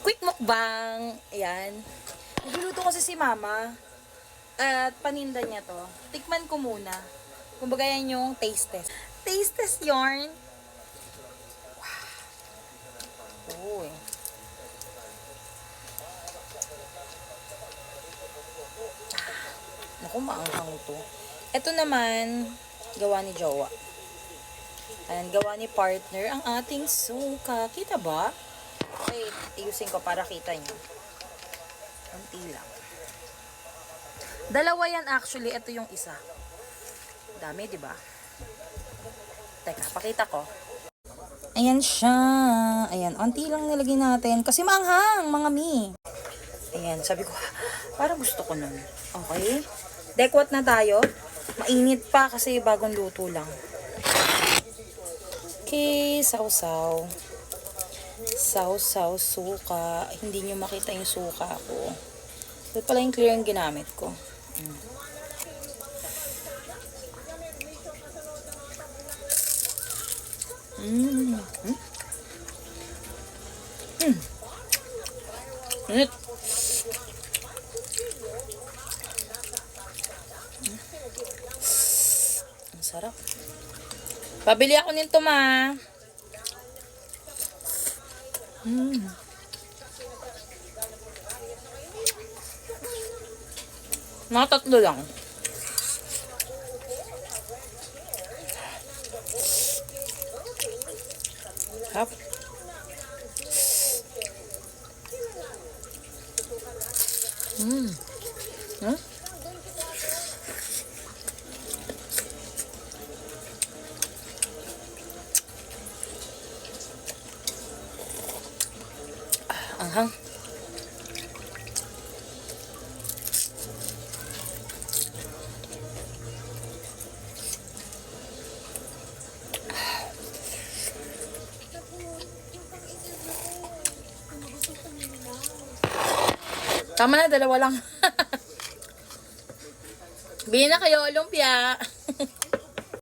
Quick mukbang. Ayan. Nagluluto kasi si mama. At paninda niya to. Tikman ko muna. Kumbaga yan yung taste test. Taste test yarn. Wow. Uy. Naku, maanghang to. Ito naman, gawa ni Jowa. Ayan, gawa ni partner ang ating suka. Kita ba? Wait, ayusin ko para kita nyo. Kunti lang. Dalawa yan actually. Ito yung isa. Dami, di ba? Teka, pakita ko. Ayan siya. Ayan, onti lang nilagay natin. Kasi maanghang, mga mi. Ayan, sabi ko, parang gusto ko nun. Okay? Dekwat na tayo. Mainit pa kasi bagong luto lang. Okay, sausaw. Sausaw, suka. Hindi nyo makita yung suka ko. Ito pala yung clear yung ginamit ko. Init. Ang sarap. Pabili ako nito, ma. Mga tatlo lang. Hap. Huh? Anghang. Tama na, dalawa lang. Bili na kayo, lumpia.